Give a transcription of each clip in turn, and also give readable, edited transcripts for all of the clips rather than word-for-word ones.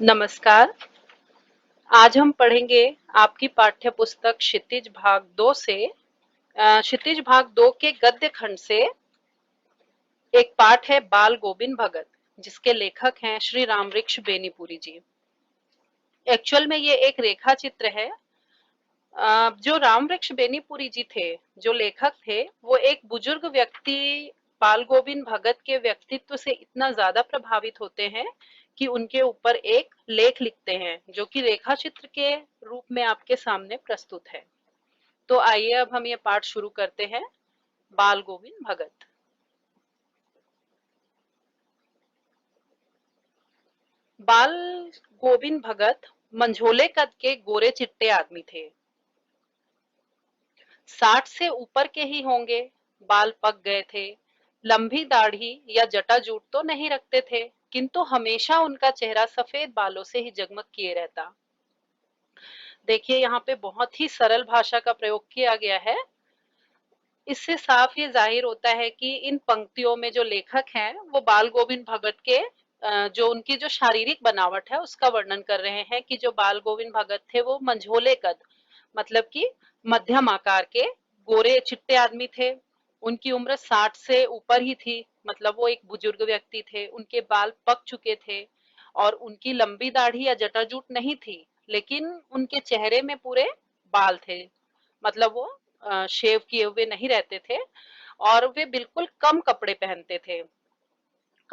नमस्कार। आज हम पढ़ेंगे आपकी पाठ्य पुस्तक क्षितिज भाग 2 से क्षितिज भाग 2 के गद्य खंड से एक पाठ है बाल गोविंद भगत, जिसके लेखक हैं श्री रामवृक्ष बेनीपुरी जी। एक्चुअल में ये एक रेखा चित्र है। जो रामवृक्ष बेनीपुरी जी थे, जो लेखक थे, वो एक बुजुर्ग व्यक्ति बाल गोविंद भगत के व्यक्तित्व से इतना ज्यादा प्रभावित होते हैं कि उनके ऊपर एक लेख लिखते हैं, जो कि रेखा चित्र के रूप में आपके सामने प्रस्तुत है। तो आइए अब हम ये पाठ शुरू करते हैं। बाल गोविंद भगत। बाल गोविंद भगत मंझोले कद के गोरे चिट्टे आदमी थे। 60 से ऊपर के ही होंगे। बाल पक गए थे। लंबी दाढ़ी या जटाजूट तो नहीं रखते थे, किंतु हमेशा उनका चेहरा सफेद बालों से ही जगमग किए रहता। देखिए, यहाँ पे बहुत ही सरल भाषा का प्रयोग किया गया है। इससे साफ ये जाहिर होता है कि इन पंक्तियों में जो लेखक हैं वो बाल गोविंद भगत के जो उनकी जो शारीरिक बनावट है उसका वर्णन कर रहे हैं कि जो बाल गोविंद भगत थे वो मंझोले कद, मतलब कि मध्यम आकार के गोरे चिट्टे आदमी थे। उनकी उम्र 60 से ऊपर ही थी, मतलब वो एक बुजुर्ग व्यक्ति थे। उनके बाल पक चुके थे और उनकी लंबी दाढ़ी या जटाजूट नहीं थी, लेकिन उनके चेहरे में पूरे बाल थे। मतलब वो शेव किए हुए नहीं रहते थे और वे बिल्कुल कम कपड़े पहनते थे।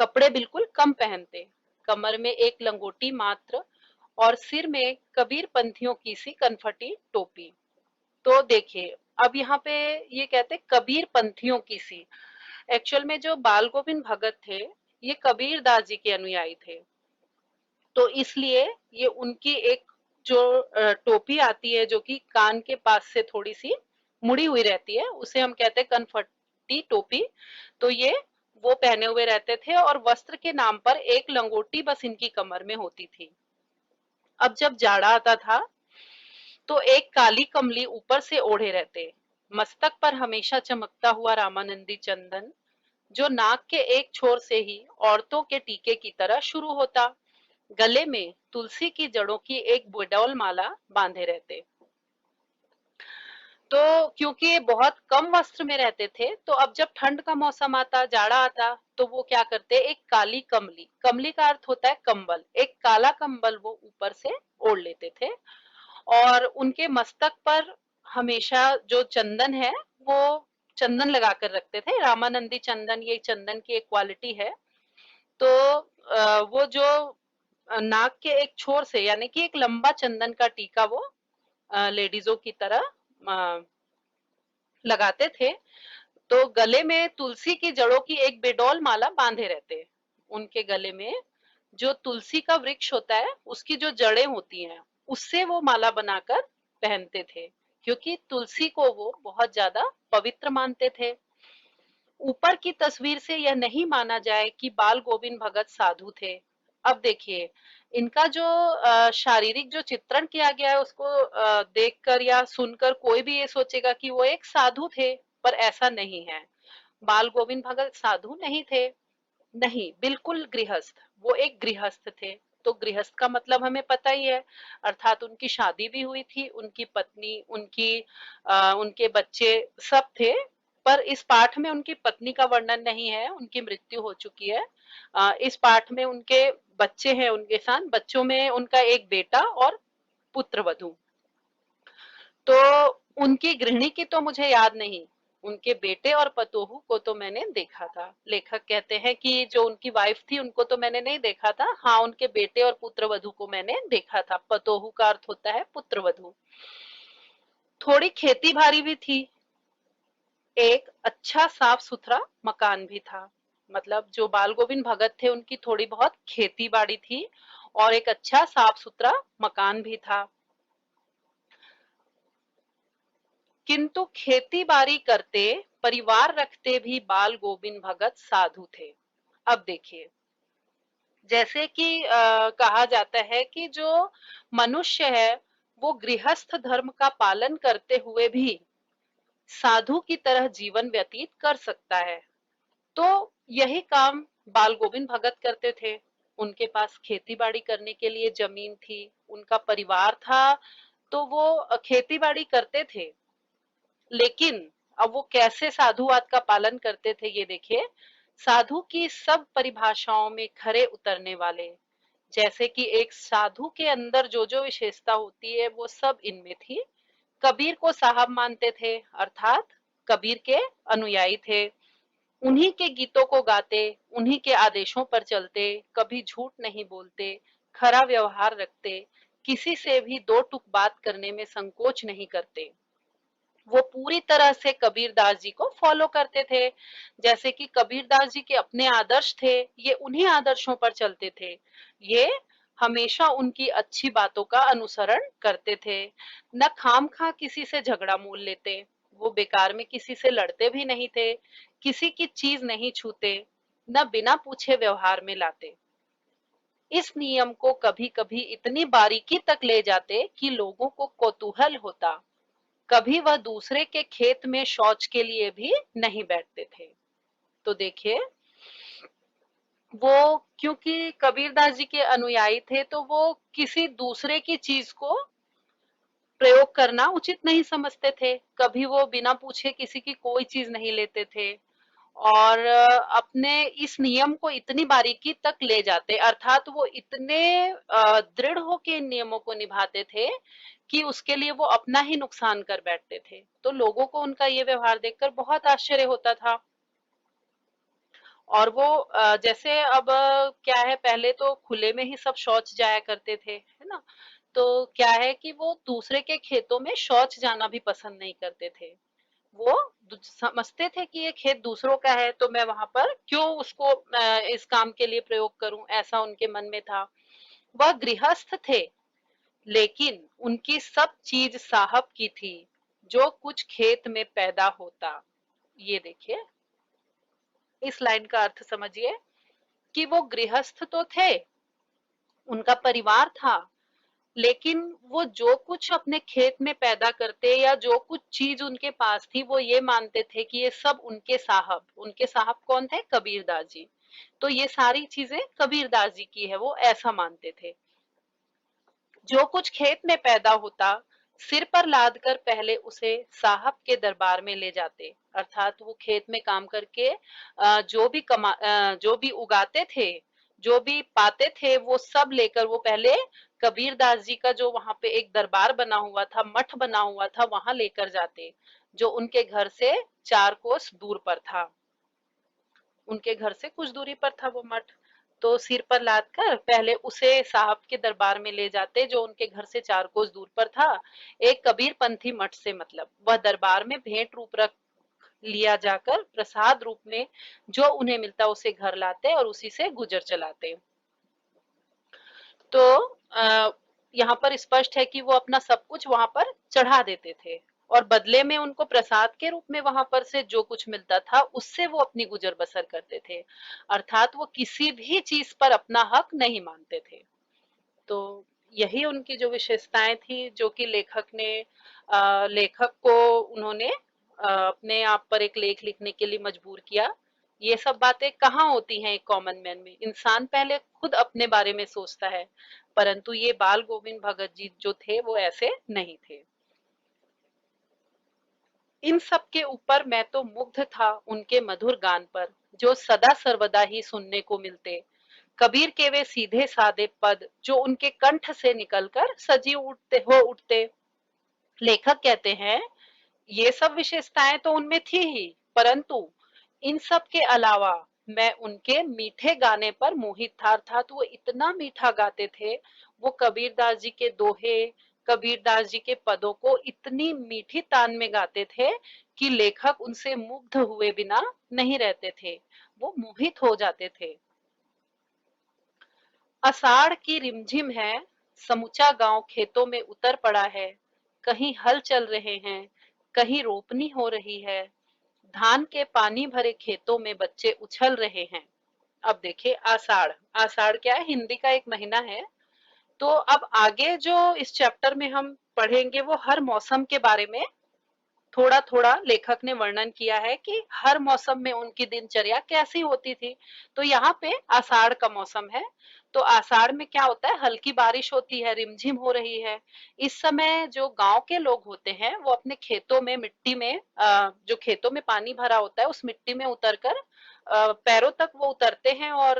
कपड़े बिल्कुल कम पहनते। कमर में एक लंगोटी मात्र और सिर में कबीर पंथियों की सी कनफटी टोपी। तो देखिए, अब यहाँ पे ये कहते कबीर पंथियों की सी। एक्चुअल में जो बाल गोविंद भगत थे, ये कबीर दास जी के अनुयायी थे। तो इसलिए ये उनकी एक जो टोपी आती है, जो कि कान के पास से थोड़ी सी मुड़ी हुई रहती है, उसे हम कहते हैं कनफटी टोपी। तो ये वो पहने हुए रहते थे और वस्त्र के नाम पर एक लंगोटी बस इनकी कमर में होती थी। अब जब जाड़ा आता था तो एक काली कमली ऊपर से ओढ़े रहते। मस्तक पर हमेशा चमकता हुआ रामानंदी चंदन, जो नाक के एक छोर से ही औरतों के टीके की तरह शुरू होता। गले में तुलसी की जड़ों की एक बुडौल माला बांधे रहते। तो क्योंकि ये बहुत कम वस्त्र में रहते थे, तो अब जब ठंड का मौसम आता, जाड़ा आता, तो वो क्या करते, एक काली कमली, कमली का अर्थ होता है कंबल, एक काला कंबल वो ऊपर से ओढ़ लेते थे। और उनके मस्तक पर हमेशा जो चंदन है, वो चंदन लगा कर रखते थे। रामानंदी चंदन, ये चंदन की एक क्वालिटी है। तो वो जो नाक के एक छोर से, यानी कि एक लंबा चंदन का टीका वो लेडीजों की तरह लगाते थे। तो गले में तुलसी की जड़ों की एक बेडौल माला बांधे रहते। उनके गले में जो तुलसी का वृक्ष होता है, उसकी जो जड़ें होती हैं, उससे वो माला बनाकर पहनते थे, क्योंकि तुलसी को वो बहुत ज्यादा पवित्र मानते थे। ऊपर की तस्वीर से यह नहीं माना जाए कि बाल गोविंद भगत साधु थे। अब देखिए, इनका जो शारीरिक जो चित्रण किया गया है, उसको देखकर या सुनकर कोई भी ये सोचेगा कि वो एक साधु थे, पर ऐसा नहीं है। बाल गोविंद भगत साधु नहीं थे। नहीं, बिल्कुल गृहस्थ। वो एक गृहस्थ थे। तो गृहस्थ का मतलब हमें पता ही है, अर्थात उनकी शादी भी हुई थी, उनकी पत्नी, उनके बच्चे सब थे। पर इस पाठ में उनकी पत्नी का वर्णन नहीं है, उनकी मृत्यु हो चुकी है। इस पाठ में उनके बच्चे हैं, उनके साथ बच्चों में उनका एक बेटा और पुत्र वधू। तो उनकी गृहिणी की तो मुझे याद नहीं, उनके बेटे और पतोहू को तो मैंने देखा था। लेखक कहते हैं कि जो उनकी वाइफ थी उनको तो मैंने नहीं देखा था, हाँ उनके बेटे और पुत्र वधू को मैंने देखा था। पतोहू का अर्थ होता है पुत्र वधू। थोड़ी खेती बाड़ी भी थी। एक अच्छा साफ सुथरा मकान भी था। मतलब जो बाल गोविंद भगत थे, उनकी थोड़ी बहुत खेती बाड़ी थी और एक अच्छा साफ सुथरा मकान भी था। किंतु खेती बाड़ी करते, परिवार रखते भी बाल गोविंद भगत साधु थे। अब देखिए, जैसे कि कहा जाता है कि जो मनुष्य है, वो गृहस्थ धर्म का पालन करते हुए भी साधु की तरह जीवन व्यतीत कर सकता है। तो यही काम बाल गोविंद भगत करते थे। उनके पास खेती बाड़ी करने के लिए जमीन थी, उनका परिवार था, तो वो खेती बाड़ी करते थे। लेकिन अब वो कैसे साधुवाद का पालन करते थे ये देखिए। साधु की सब परिभाषाओं में खरे उतरने वाले, जैसे कि एक साधु के अंदर जो जो विशेषता होती है वो सब इनमें थी। कबीर को साहब मानते थे, अर्थात कबीर के अनुयायी थे। उन्हीं के गीतों को गाते, उन्हीं के आदेशों पर चलते, कभी झूठ नहीं बोलते, खरा व्यवहार रखते, किसी से भी दो टूक बात करने में संकोच नहीं करते। वो पूरी तरह से कबीरदास जी को फॉलो करते थे। जैसे कि कबीरदास जी के अपने आदर्श थे, ये उन्हीं आदर्शों पर चलते थे। ये हमेशा उनकी अच्छी बातों का अनुसरण करते थे। न खामखा किसी से झगड़ा मोल लेते, वो बेकार में किसी से लड़ते भी नहीं थे, किसी की चीज नहीं छूते, न बिना पूछे व्यवहार में लाते। इस नियम को कभी कभी इतनी बारीकी तक ले जाते कि लोगों को कौतूहल होता। कभी वह दूसरे के खेत में शौच के लिए भी नहीं बैठते थे। तो देखिए, वो क्योंकि कबीरदास जी के अनुयायी थे तो वो किसी दूसरे की चीज को प्रयोग करना उचित नहीं समझते थे। कभी वो बिना पूछे किसी की कोई चीज नहीं लेते थे, और अपने इस नियम को इतनी बारीकी तक ले जाते, अर्थात वो इतने दृढ़ होके इन नियमों को निभाते थे कि उसके लिए वो अपना ही नुकसान कर बैठते थे। तो लोगों को उनका ये व्यवहार देखकर बहुत आश्चर्य होता था। और वो जैसे अब क्या है, पहले तो खुले में ही सब शौच जाया करते थे, है ना। तो क्या है कि वो दूसरे के खेतों में शौच जाना भी पसंद नहीं करते थे। वो समझते थे कि ये खेत दूसरों का है, तो मैं वहां पर क्यों उसको इस काम के लिए प्रयोग करूं, ऐसा उनके मन में था। वह गृहस्थ थे, लेकिन उनकी सब चीज साहब की थी, जो कुछ खेत में पैदा होता। ये देखिए, इस लाइन का अर्थ समझिए कि वो गृहस्थ तो थे, उनका परिवार था, लेकिन वो जो कुछ अपने खेत में पैदा करते या जो कुछ चीज उनके पास थी, वो ये मानते थे कि ये सब उनके साहब, उनके साहब कौन थे, कबीरदास जी। तो ये सारी चीजें कबीरदास जी की है, वो ऐसा मानते थे। जो कुछ खेत में पैदा होता, सिर पर लाद कर पहले उसे साहब के दरबार में ले जाते। अर्थात वो खेत में काम करके जो भी उगाते थे, जो भी पाते थे, वो सब लेकर वो पहले कबीरदास जी का जो वहां पे एक दरबार बना हुआ था, मठ बना हुआ था, वहां लेकर जाते, जो उनके घर से 4 कोस दूर पर था। उनके घर से कुछ दूरी पर था वो मठ। तो सिर पर लाद कर पहले उसे साहब के दरबार में ले जाते, जो उनके घर से 4 कोस दूर पर था। एक कबीर पंथी मठ से मतलब वह दरबार में भेंट रूप रख लिया जाकर प्रसाद रूप में जो उन्हें मिलता उसे घर लाते और उसी से गुजर चलाते। तो यहाँ पर स्पष्ट है कि वो अपना सब कुछ वहां पर चढ़ा देते थे, और बदले में उनको प्रसाद के रूप में वहां पर से जो कुछ मिलता था उससे वो अपनी गुजर बसर करते थे। अर्थात वो किसी भी चीज पर अपना हक नहीं मानते थे। तो यही उनकी जो विशेषताएं थी, जो कि लेखक को उन्होंने अपने आप पर एक लेख लिखने के लिए मजबूर किया। ये सब बातें कहाँ होती हैं एक कॉमन मैन में, इंसान पहले खुद अपने बारे में सोचता है, परंतु ये बाल गोविंद भगत जी जो थे वो ऐसे नहीं थे। इन सब के ऊपर मैं तो मुग्ध था उनके मधुर गान पर, जो सदा सर्वदा ही सुनने को मिलते। कबीर के वे सीधे साधे पद जो उनके कंठ से निकलकर सजीव उठते। लेखक कहते हैं, ये सब विशेषताएं तो उनमें थी ही, परंतु इन सब के अलावा मैं उनके मीठे गाने पर मोहित था। अर्थात वो इतना मीठा गाते थे। वो कबीरदास जी के दोहे, कबीरदास जी के पदों को इतनी मीठी तान में गाते थे कि लेखक उनसे मुग्ध हुए बिना नहीं रहते थे, वो मोहित हो जाते थे। आषाढ़ की रिमझिम है, समूचा गांव खेतों में उतर पड़ा है। कहीं हल चल रहे हैं, कहीं रोपनी हो रही है। धान के पानी भरे खेतों में बच्चे उछल रहे हैं। अब देखिए, आषाढ़, आषाढ़ क्या है, हिंदी का एक महीना है। तो अब आगे जो इस चैप्टर में हम पढ़ेंगे वो हर मौसम के बारे में थोड़ा थोड़ा लेखक ने वर्णन किया है कि हर मौसम में उनकी दिनचर्या कैसी होती थी। तो यहाँ पे आषाढ़ का मौसम है। तो आषाढ़ में क्या होता है, हल्की बारिश होती है, रिमझिम हो रही है। इस समय जो गांव के लोग होते हैं वो अपने खेतों में मिट्टी में जो खेतों में पानी भरा होता है उस मिट्टी में उतरकर पैरों तक वो उतरते हैं और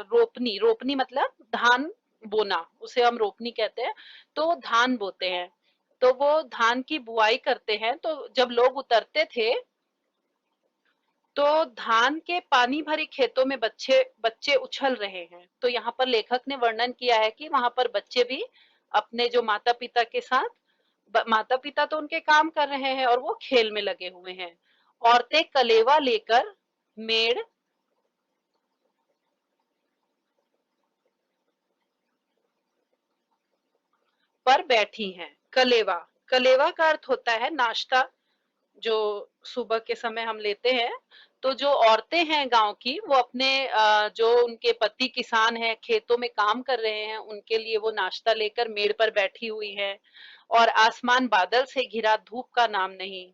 रोपनी रोपनी मतलब धान बोना, उसे हम रोपनी कहते हैं। तो धान बोते हैं, तो वो धान की बुआई करते हैं। तो जब लोग उतरते थे तो धान के पानी भरी खेतों में बच्चे बच्चे उछल रहे हैं। तो यहाँ पर लेखक ने वर्णन किया है कि वहां पर बच्चे भी अपने जो माता पिता के साथ, माता पिता तो उनके काम कर रहे हैं और वो खेल में लगे हुए हैं। औरतें कलेवा लेकर मेड़ पर बैठी हैं। कलेवा, कलेवा का अर्थ होता है नाश्ता, जो सुबह के समय हम लेते हैं। तो जो औरतें हैं गांव की वो अपने जो उनके पति किसान हैं खेतों में काम कर रहे हैं उनके लिए वो नाश्ता लेकर मेड़ पर बैठी हुई है। और आसमान बादल से घिरा, धूप का नाम नहीं,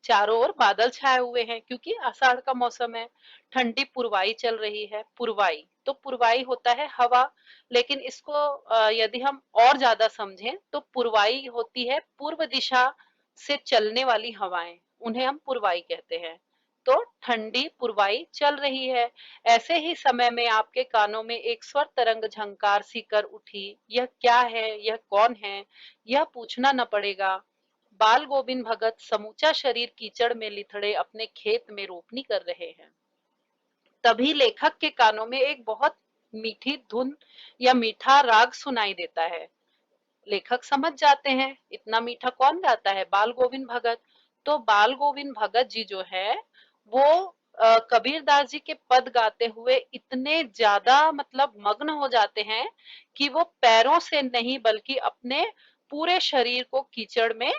चारों ओर बादल छाए हुए हैं क्योंकि आषाढ़ का मौसम है। ठंडी पुरवाई चल रही है। पुरवाई तो पुरवाई होता है हवा, लेकिन इसको यदि हम और ज्यादा समझें तो पुरवाई होती है पूर्व दिशा से चलने वाली हवाएं, उन्हें हम पुरवाई कहते हैं। तो ठंडी पुरवाई चल रही है। ऐसे ही समय में आपके कानों में एक स्वर तरंग झंकार सी कर उठी। यह क्या है, यह कौन है, यह पूछना न पड़ेगा। बाल गोविंद भगत समूचा शरीर कीचड़ में लिथड़े अपने खेत में रोपनी कर रहे हैं। तभी लेखक के कानों में एक बहुत मीठी धुन या मीठा राग सुनाई देता है। लेखक समझ जाते हैं इतना मीठा कौन गाता है, बाल गोविंद भगत। तो बाल गोविंद भगत जी जो है वो कबीरदास जी के पद गाते हुए इतने ज्यादा मतलब मग्न हो जाते हैं कि वो पैरों से नहीं बल्कि अपने पूरे शरीर को कीचड़ में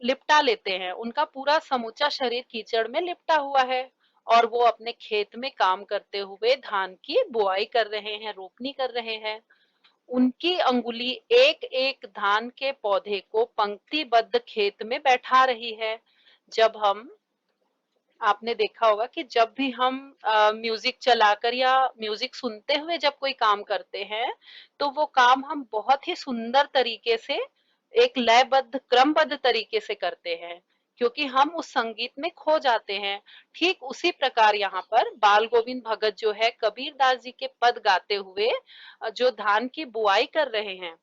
लिपटा लेते हैं। उनका पूरा समूचा शरीर कीचड़ में लिपटा हुआ है और वो अपने खेत में काम करते हुए धान की बुआई कर रहे हैं, रोपनी कर रहे हैं। उनकी अंगुली एक एक धान के पौधे को पंक्तिबद्ध खेत में बैठा रही है। जब हम, आपने देखा होगा कि जब भी हम म्यूजिक चलाकर या म्यूजिक सुनते हुए जब कोई काम करते हैं तो वो काम हम बहुत ही सुंदर तरीके से एक लयबद्ध क्रमबद्ध तरीके से करते हैं क्योंकि हम उस संगीत में खो जाते हैं। ठीक उसी प्रकार यहाँ पर बाल गोविंद भगत जो है कबीरदास जी के पद गाते हुए जो धान की बुआई कर रहे हैं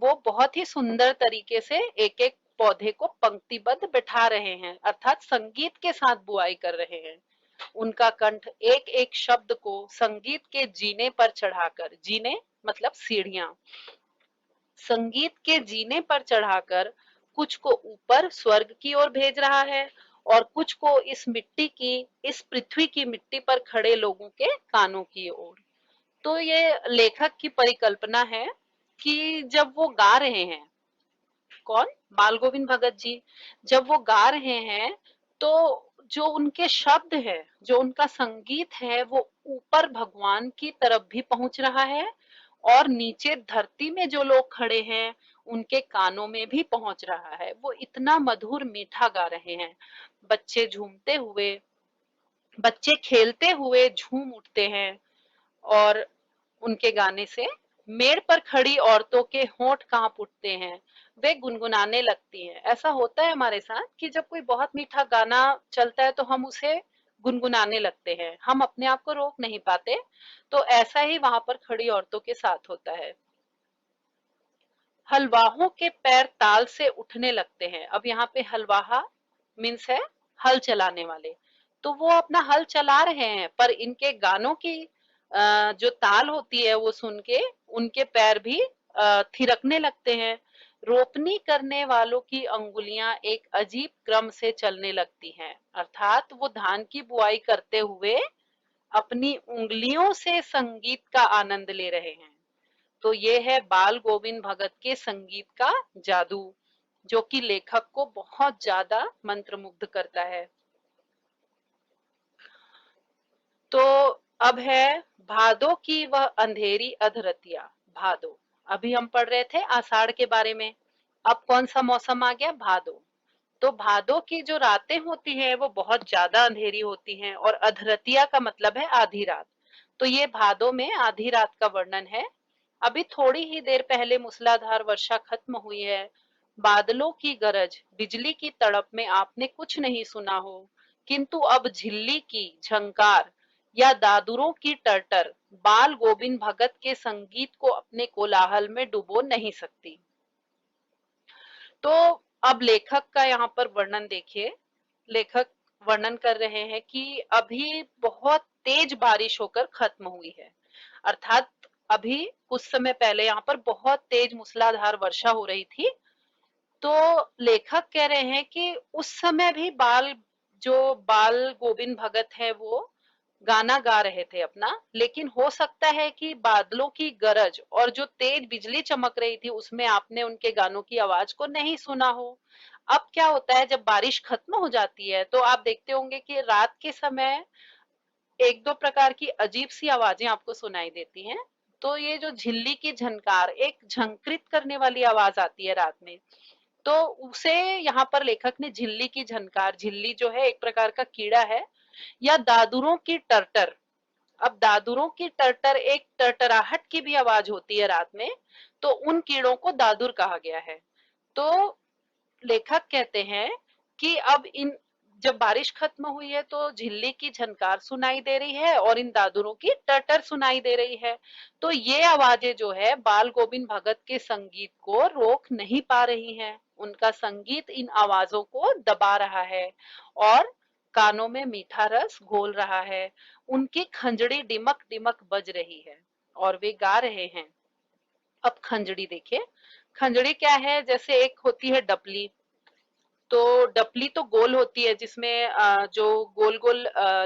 वो बहुत ही सुंदर तरीके से एक एक पौधे को पंक्तिबद्ध बिठा रहे हैं, अर्थात संगीत के साथ बुआई कर रहे हैं। उनका कंठ एक एक शब्द को संगीत के जीने पर चढ़ाकर, जीने मतलब सीढ़ियां, संगीत के जीने पर चढ़ाकर कुछ को ऊपर स्वर्ग की ओर भेज रहा है और कुछ को इस मिट्टी की, इस पृथ्वी की मिट्टी पर खड़े लोगों के कानों की ओर। तो ये लेखक की परिकल्पना है कि जब वो गा रहे हैं, कौन, बाल गोविंद भगत जी, जब वो गा रहे हैं तो जो उनके शब्द है, जो उनका संगीत है वो ऊपर भगवान की तरफ भी पहुंच रहा है और नीचे धरती में जो लोग खड़े हैं उनके कानों में भी पहुंच रहा है। वो इतना मधुर मीठा गा रहे हैं। बच्चे झूमते हुए, बच्चे खेलते हुए झूम उठते हैं और उनके गाने से मेड़ पर खड़ी औरतों के होंठ कांप उठते हैं। वे गुनगुनाने लगती हैं। ऐसा होता है हमारे साथ कि जब कोई बहुत मीठा गाना चलता है तो हम उसे गुनगुनाने लगते हैं, हम अपने आप को रोक नहीं पाते। तो ऐसा ही वहां पर खड़ी औरतों के साथ होता है। हलवाहों के पैर ताल से उठने लगते हैं। अब यहाँ पे हलवाहा मीन्स है हल चलाने वाले। तो वो अपना हल चला रहे हैं पर इनके गानों की जो ताल होती है वो सुन के उनके पैर भी थिरकने लगते हैं। रोपनी करने वालों की अंगुलियां एक अजीब क्रम से चलने लगती हैं, अर्थात वो धान की बुआई करते हुए अपनी उंगलियों से संगीत का आनंद ले रहे हैं। तो ये है बाल गोविंद भगत के संगीत का जादू जो कि लेखक को बहुत ज्यादा मंत्रमुग्ध करता है। तो अब है भादो की वह अंधेरी अधरतिया। भादो, अभी हम पढ़ रहे थे आषाढ़ के बारे में, अब कौन सा मौसम आ गया, भादो। तो भादों की जो रातें होती हैं वो बहुत ज्यादा अंधेरी होती हैं, और अधरतिया का मतलब है आधी रात। तो ये भादों में आधी रात का वर्णन है। अभी थोड़ी ही देर पहले मूसलाधार वर्षा खत्म हुई है। बादलों की गरज, बिजली की तड़प में आपने कुछ नहीं सुना हो, किंतु अब झिल्ली की झंकार या दादुरों की टरटर बाल गोविंद भगत के संगीत को अपने कोलाहल में डुबो नहीं सकती। तो अब लेखक का यहाँ पर वर्णन देखिए। लेखक वर्णन कर रहे हैं कि अभी बहुत तेज बारिश होकर खत्म हुई है, अर्थात अभी कुछ समय पहले यहाँ पर बहुत तेज मूसलाधार वर्षा हो रही थी। तो लेखक कह रहे हैं कि उस समय भी बाल गोविंद भगत है वो गाना गा रहे थे अपना, लेकिन हो सकता है कि बादलों की गरज और जो तेज बिजली चमक रही थी उसमें आपने उनके गानों की आवाज को नहीं सुना हो। अब क्या होता है, जब बारिश खत्म हो जाती है तो आप देखते होंगे कि रात के समय एक दो प्रकार की अजीब सी आवाजें आपको सुनाई देती हैं। तो ये जो झिल्ली की झनकार, एक झंकृत करने वाली आवाज आती है रात में, तो उसे यहाँ पर लेखक ने झिल्ली की झनकार, झिल्ली जो है एक प्रकार का कीड़ा है, या दादुरों की टरटर। अब दादुरों की टरटर, एक टरटराहट की भी आवाज होती है रात में, तो उन कीड़ों को दादुर कहा गया है। तो लेखक कहते हैं कि अब इन जब बारिश खत्म हुई है तो झिल्ली की झनकार सुनाई दे रही है और इन दादुरों की टटर सुनाई दे रही है। तो ये आवाजें जो है बाल गोविंद भगत के संगीत को रोक नहीं पा रही हैं। उनका संगीत इन आवाजों को दबा रहा है और कानों में मीठा रस घोल रहा है। उनकी खंजड़ी डिमक डिमक बज रही है और वे गा रहे हैं। अब खंजड़ी देखिए, खंजड़ी क्या है, जैसे एक होती है डपली। तो डपली तो गोल होती है जिसमें जो गोल गोल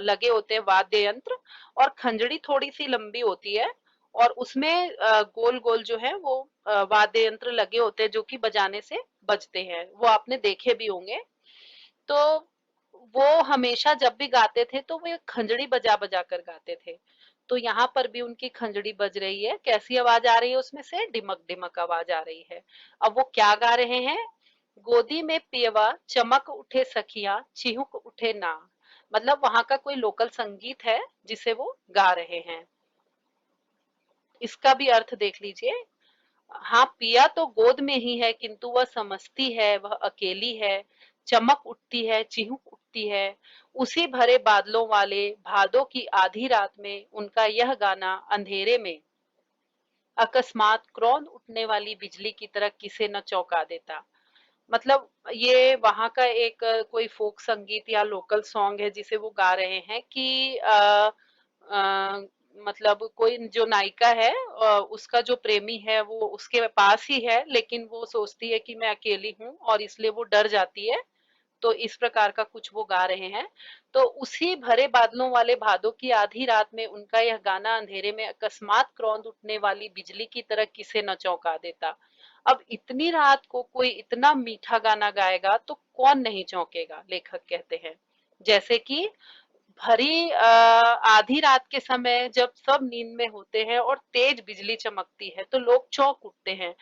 लगे होते हैं वाद्य यंत्र, और खंजड़ी थोड़ी सी लंबी होती है और उसमें गोल गोल जो है वो वाद्य यंत्र लगे होते हैं जो कि बजाने से बजते हैं, वो आपने देखे भी होंगे। तो वो हमेशा जब भी गाते थे तो वो खंजड़ी बजा बजा कर गाते थे। तो यहाँ पर भी उनकी खंजड़ी बज रही है। कैसी आवाज आ रही है उसमें से? डिमक डिमक आवाज आ रही है। अब वो क्या गा रहे हैं? गोदी में पियवा चमक उठे सखिया चिहुक उठे ना। मतलब वहां का कोई लोकल संगीत है जिसे वो गा रहे हैं। इसका भी अर्थ देख लीजिए। हाँ, पिया तो गोद में ही है किंतु वह समझती है, वह अकेली है। चमक उठती है, चिहुक उठती है। उसी भरे बादलों वाले भादों की आधी रात में उनका यह गाना अंधेरे में अकस्मात क्रोध उठने वाली बिजली की तरह किसे न चौंका देता। मतलब ये वहां का एक कोई फोक संगीत या लोकल सॉन्ग है जिसे वो गा रहे हैं कि मतलब कोई जो नायिका है उसका जो प्रेमी है वो उसके पास ही है, लेकिन वो सोचती है कि मैं अकेली हूँ और इसलिए वो डर जाती है। तो इस प्रकार का कुछ वो गा रहे हैं। तो उसी भरे बादलों वाले भादों की आधी रात में उनका यह गाना अंधेरे में अकस्मात क्रोध उठने वाली बिजली की तरह किसे न चौंका देता। अब इतनी रात को कोई इतना मीठा गाना गाएगा तो कौन नहीं चौंकेगा, लेखक कहते हैं। जैसे कि भरी आधी रात के समय जब सब नींद में होते हैं और तेज बिजली चमकती है तो लोग चौंक उठते हैं।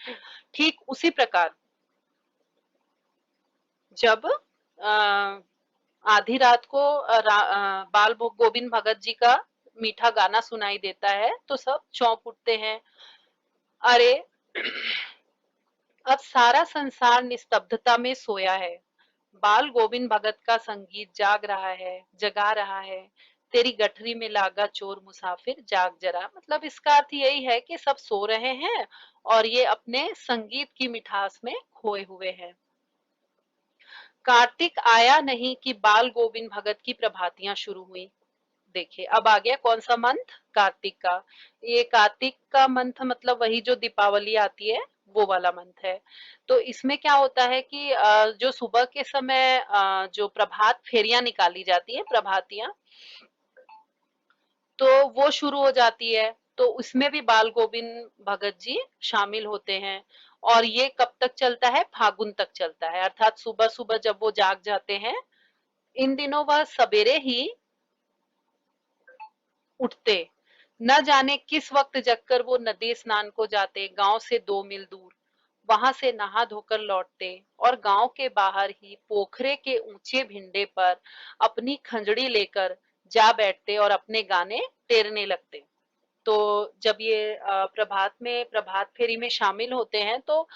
ठीक उसी प्रकार जब आधी रात को गोविंद भगत जी का मीठा गाना सुनाई देता है तो सब चौंक उठते हैं। अरे अब सारा संसार निस्तब्धता में सोया है, बाल गोविंद भगत का संगीत जाग रहा है, जगा रहा है। तेरी गठरी में लागा चोर मुसाफिर जाग जरा। मतलब इसका अर्थ यही है कि सब सो रहे हैं और ये अपने संगीत की मिठास में खोए हुए हैं। कार्तिक आया नहीं कि बाल गोविंद भगत की प्रभातियां शुरू हुई। देखिए अब आ गया कौन सा मंथ? कार्तिक का। ये कार्तिक का मंथ मतलब वही जो दीपावली आती है वो वाला मंथ है। तो इसमें क्या होता है कि जो सुबह के समय जो प्रभात फेरियां निकाली जाती है, प्रभातियां, तो वो शुरू हो जाती है। तो उसमें भी बाल गोविंद भगत जी शामिल होते हैं। और ये कब तक चलता है? फागुन तक चलता है, अर्थात सुबह सुबह जब वो जाग जाते हैं। इन दिनों वह सवेरे ही उठते, न जाने किस वक्त जगकर वो नदी स्नान को जाते, गांव से 2 मील दूर। वहां से नहा धोकर लौटते और गांव के बाहर ही पोखरे के ऊंचे भिंडे पर अपनी खंजड़ी लेकर जा बैठते और अपने गाने टेरने लगते। तो जब ये प्रभात फेरी में शामिल होते हैं तो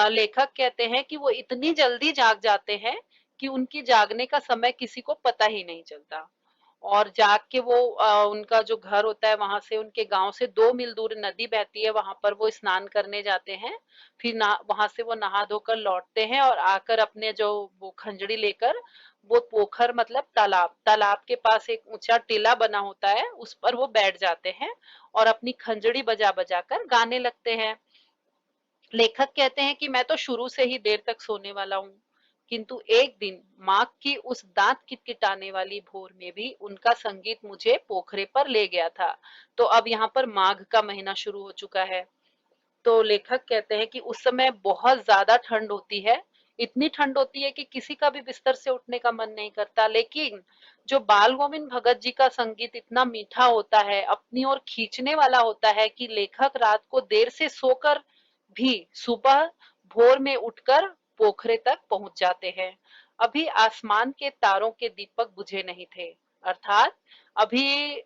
लेखक कहते हैं कि वो इतनी जल्दी जाग जाते हैं कि उनकी जागने का समय किसी को पता ही नहीं चलता। और जाग के वो उनका जो घर होता है वहां से उनके गांव से 2 मील दूर नदी बहती है, वहां पर वो स्नान करने जाते हैं। फिर वहां से वो नहा धोकर लौटते हैं और आकर अपने जो वो खंजड़ी लेकर वो पोखर मतलब तालाब तालाब के पास एक ऊंचा टीला बना होता है, उस पर वो बैठ जाते हैं और अपनी खंजड़ी बजा बजा कर गाने लगते हैं। लेखक कहते हैं कि मैं तो शुरू से ही देर तक सोने वाला हूँ, किंतु एक दिन माघ की उस दांत किटकिटाने वाली भोर में भी उनका संगीत मुझे पोखरे पर ले गया था। तो अब यहाँ पर माघ का महीना शुरू हो चुका है। तो लेखक कहते हैं कि उस समय बहुत ज्यादा ठंड होती है, इतनी ठंड होती है कि किसी का भी बिस्तर से उठने का मन नहीं करता। लेकिन जो बाल गोविंद भगत जी का संगीत इतना मीठा होता है, अपनी ओर खींचने वाला होता है कि लेखक रात को देर से सोकर भी सुबह भोर में उठकर पोखरे तक पहुंच जाते हैं। अभी आसमान के तारों के दीपक बुझे नहीं थे, अर्थात अभी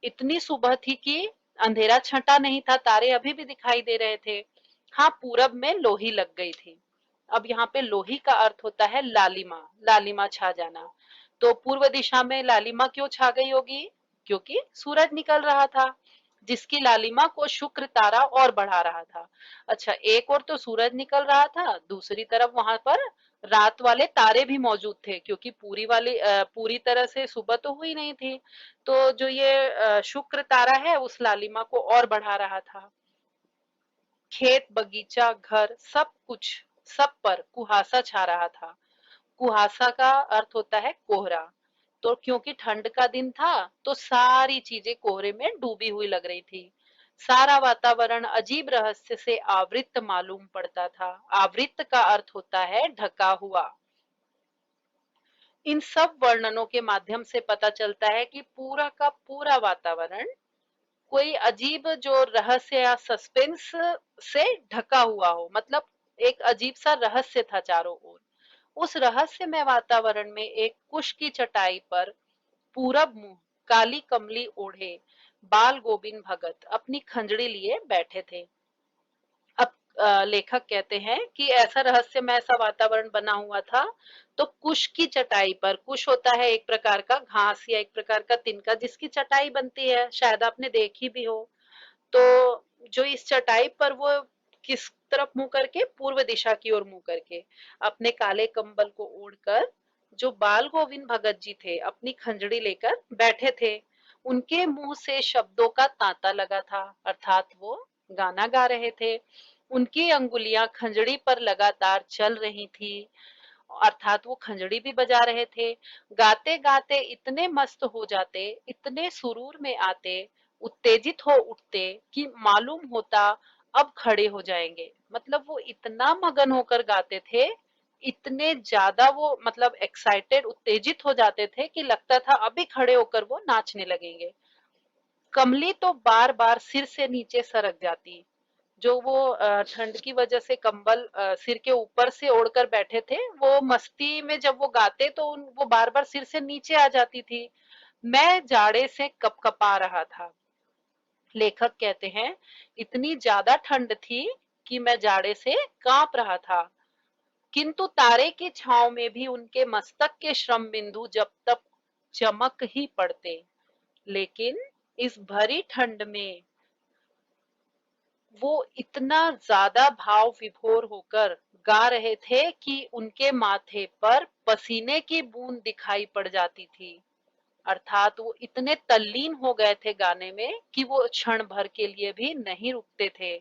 इतनी सुबह थी कि अंधेरा छटा नहीं था, तारे अभी भी दिखाई दे रहे थे। हाँ, पूरब में लोही लग गई थी। अब यहाँ पे लोही का अर्थ होता है लालिमा, लालिमा छा जाना। तो पूर्व दिशा में लालिमा क्यों छा गई होगी? क्योंकि सूरज निकल रहा था, जिसकी लालिमा को शुक्र तारा और बढ़ा रहा था। अच्छा, एक और तो सूरज निकल रहा था, दूसरी तरफ वहां पर रात वाले तारे भी मौजूद थे, क्योंकि पूरी तरह से सुबह तो हुई नहीं थी। तो जो ये शुक्र तारा है उस लालिमा को और बढ़ा रहा था। खेत बगीचा घर सब कुछ, सब पर कुहासा छा रहा था। कुहासा का अर्थ होता है कोहरा। तो क्योंकि ठंड का दिन था तो सारी चीजें कोहरे में डूबी हुई लग रही थी। सारा वातावरण अजीब रहस्य से आवृत मालूम पड़ता था। आवृत का अर्थ होता है ढका हुआ। इन सब वर्णनों के माध्यम से पता चलता है कि पूरा का पूरा वातावरण कोई अजीब जो रहस्य या सस्पेंस से ढका हुआ हो, मतलब एक अजीब सा रहस्य था चारों ओर। उस रहस्यमय वातावरण में एक कुश की चटाई पर पूरब मुंह काली कमली ओढ़े बाल गोविंद भगत अपनी खंजड़ी लिए बैठे थे। अब लेखक कहते हैं कि ऐसा रहस्यमय सा वातावरण बना हुआ था। तो कुश की चटाई पर, कुश होता है एक प्रकार का घास या एक प्रकार का तिनका जिसकी चटाई बनती है, शायद आपने देखी भी हो। तो जो इस चटाई पर वो किस तरफ मुंह करके, पूर्व दिशा की ओर मुंह करके अपने काले कंबल को ओढ़कर जो बाल गोविंद भगत जी थे अपनी खंजड़ी लेकर बैठे थे। उनके मुंह से शब्दों का तांता लगा था, अर्थात वो गाना गा रहे थे। उनकी अंगुलियां खंजड़ी पर लगातार चल रही थी, अर्थात वो खंजड़ी भी बजा रहे थे। गाते गाते इतने मस्त हो जाते, इतने सुरूर में आते, उत्तेजित हो उठते कि मालूम होता अब खड़े हो जाएंगे। मतलब वो इतना मगन होकर गाते थे, इतने ज्यादा वो मतलब एक्साइटेड उत्तेजित हो जाते थे कि लगता था अभी खड़े होकर वो नाचने लगेंगे। कमली तो बार बार सिर से नीचे सरक जाती। जो वो ठंड की वजह से कंबल सिर के ऊपर से ओढ़कर बैठे थे, वो मस्ती में जब वो गाते तो वो बार बार सिर से नीचे आ जाती थी। मैं जाड़े से कपकपा रहा था। लेखक कहते हैं इतनी ज्यादा ठंड थी कि मैं जाड़े से कांप रहा था, किंतु तारे की छांव में भी उनके मस्तक के श्रम बिंदु जब तक चमक ही पड़ते। लेकिन इस भरी ठंड में वो इतना ज्यादा भाव विभोर होकर गा रहे थे कि उनके माथे पर पसीने की बूंद दिखाई पड़ जाती थी। अर्थात वो इतने तल्लीन हो गए थे गाने में कि वो क्षण भर के लिए भी नहीं रुकते थे।